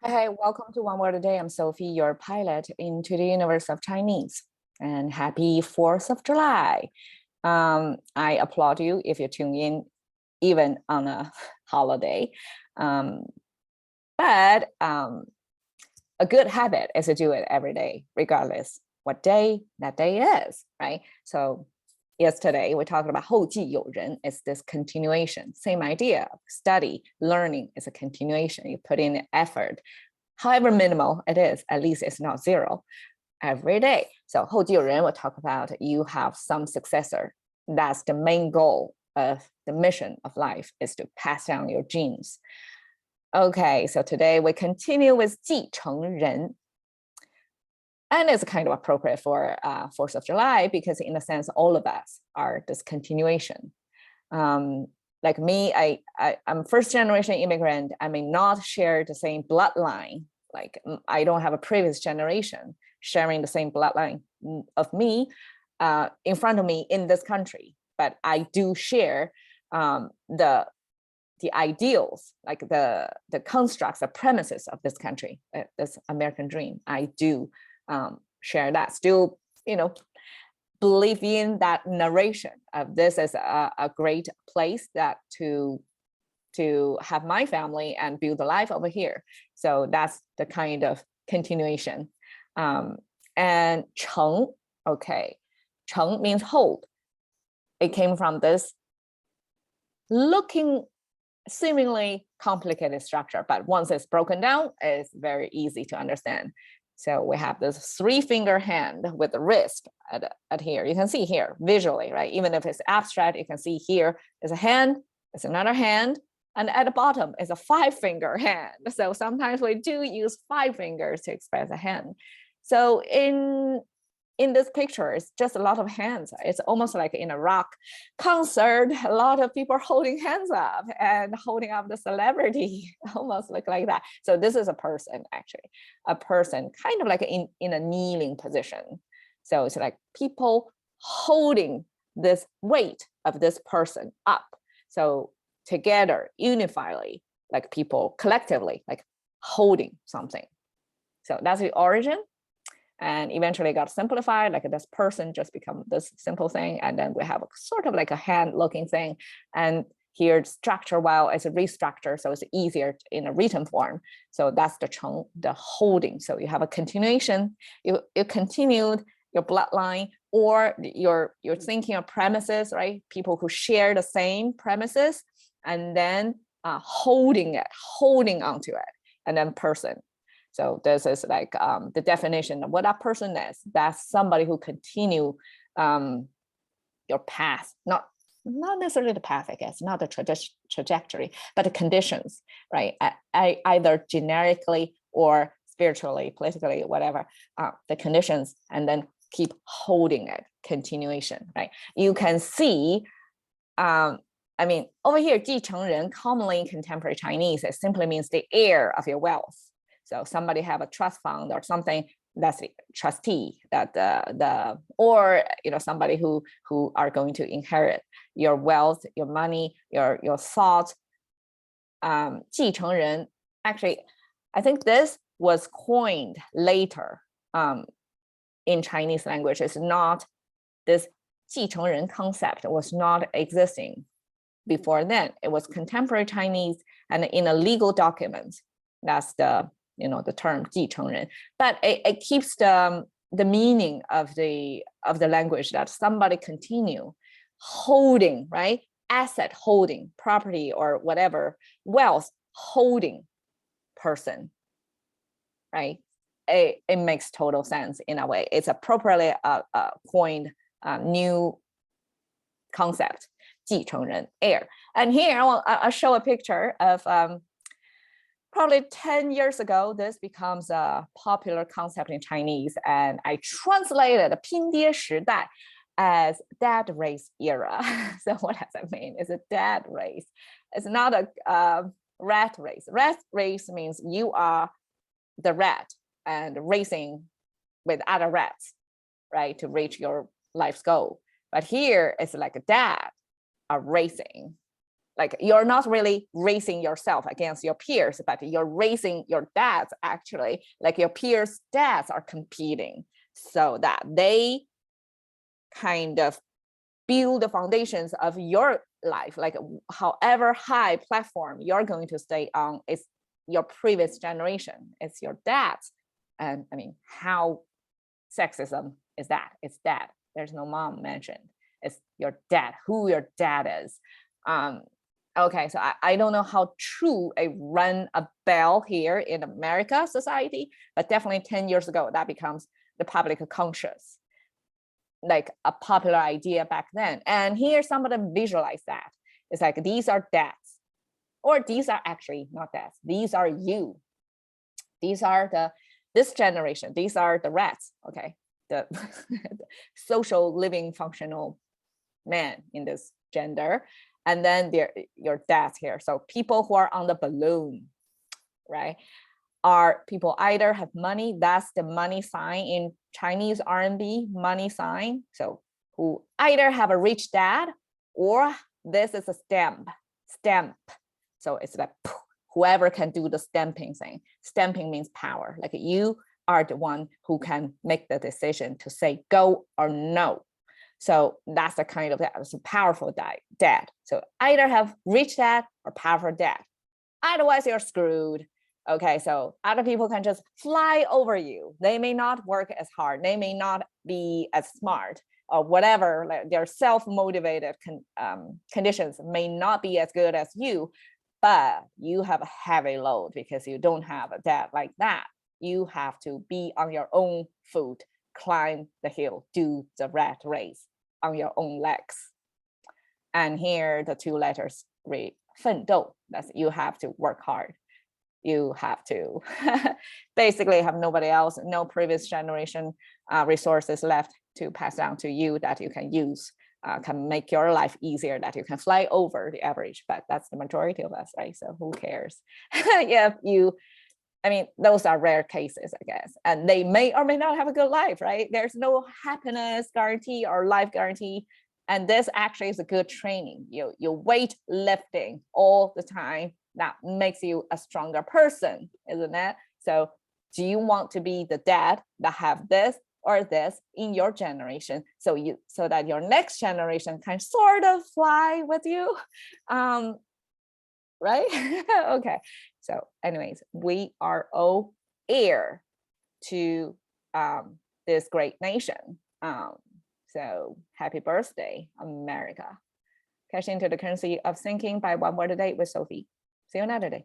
Hi, welcome to One Word a Day. I'm Sophie, your pilot into the universe of Chinese. And happy 4th of July. I applaud you if you tune in even on a holiday. But a good habit is to do it every day, regardless what day that day is, right? So yesterday we talked about 后继有人. It's this continuation, same idea. Study, learning is a continuation. You put in the effort, however minimal it is, at least it's not zero every day. So 后继有人 will talk about you have some successor. That's the main goal of the mission of life, is to pass down your genes. Okay, so today we continue with 继承人. And it's kind of appropriate for 4th of July because in a sense, all of us are this continuation. Like me, I'm first generation immigrant. I may not share the same bloodline. Like I don't have a previous generation sharing the same bloodline of me in front of me in this country. But I do share the ideals, like the constructs, the premises of this country, this American dream. I do share that, still, believe in that narration of this as a great place that to have my family and build a life over here. So that's the kind of continuation. And 承, okay, 承 means hold. It came from this looking seemingly complicated structure, but once it's broken down, it's very easy to understand. So we have this 3-finger hand with the wrist at here. You can see here visually, right? Even if it's abstract, you can see here is a hand, it's another hand, and at the bottom is a 5-finger hand. So sometimes we do use 5 fingers to express a hand. So in this picture, it's just a lot of hands. It's almost like in a rock concert, a lot of people holding hands up and holding up the celebrity, almost look like that. So this is a person, actually, a person kind of like in a kneeling position. So it's like people holding this weight of this person up. So together, unifiedly, like people collectively, like holding something. So that's the origin. And eventually got simplified, like this person just become this simple thing. And then we have a sort of like a hand looking thing. And here structure, while it's a restructure, so it's easier in a written form. So that's the 承, the holding. So you have a continuation, you continued your bloodline, or you're thinking of premises, right? People who share the same premises, and then holding onto it, and then person. So this is like the definition of what that person is. That's somebody who continue your path, not necessarily the path, I guess, not the trajectory, but the conditions, right? Either generically or spiritually, politically, whatever, the conditions, and then keep holding it, continuation, right? You can see, I mean, over here, 继承人, commonly in contemporary Chinese, it simply means the heir of your wealth. So somebody have a trust fund or something, that's the trustee, that or somebody who are going to inherit your wealth, your money, your thoughts. 继承人, actually, I think this was coined later in Chinese language. It's not, this 继承人 concept was not existing before then. It was contemporary Chinese, and in a legal document, that's the term 继承人, but it keeps the meaning of the language, that somebody continue holding, right? Asset holding, property or whatever, wealth holding person, right? It makes total sense in a way. It's appropriately coined new concept, 继承人, heir. And here I'll show a picture of probably 10 years ago, this becomes a popular concept in Chinese, and I translated 拼爹时代 as dad race era. So what does that mean? It's a dad race. It's not a rat race. Rat race means you are the rat and racing with other rats, right, to reach your life's goal. But here it's like a dad are racing like you're not really racing yourself against your peers, but you're racing your dads actually, like your peers' dads are competing so that they kind of build the foundations of your life, like however high platform you're going to stay on is your previous generation, it's your dad's. And I mean, how sexism is that? It's dad. There's no mom mentioned. It's your dad, who your dad is. Okay, so I don't know how true a run a bell here in America society, but definitely 10 years ago, that becomes the public conscious, like a popular idea back then. And here some of them visualize that. It's like, these are dads, or these are actually not dads. These are you. These are this generation. These are the rats, okay? The social living functional man in this gender. And then your dads here. So people who are on the balloon, right, are people either have money, that's the money sign in Chinese RMB, money sign. So who either have a rich dad, or this is a stamp. So it's like whoever can do the stamping thing. Stamping means power. Like you are the one who can make the decision to say go or no. So that's the kind of, it's a powerful dad. So either have rich dad or powerful dad. Otherwise you're screwed. Okay, so other people can just fly over you. They may not work as hard. They may not be as smart, or whatever. Like their self-motivated conditions may not be as good as you, but you have a heavy load because you don't have a dad like that. You have to be on your own foot, climb the hill, do the rat race on your own legs. And here the two letters read 奋斗. That's you have to work hard. You have to basically have nobody else, no previous generation resources left to pass down to you that you can use, can make your life easier, that you can fly over the average, but that's the majority of us, right? So who cares? Yeah, I mean, those are rare cases, I guess, and they may or may not have a good life, right? There's no happiness guarantee or life guarantee. And this actually is a good training. You weight lifting all the time. That makes you a stronger person, isn't it? So do you want to be the dad that have this or this in your generation, so that your next generation can sort of fly with you? Right? Okay. So anyways, we are all heir to this great nation. So happy birthday, America. Cash into the currency of thinking by one word a day with Sophie. See you another day.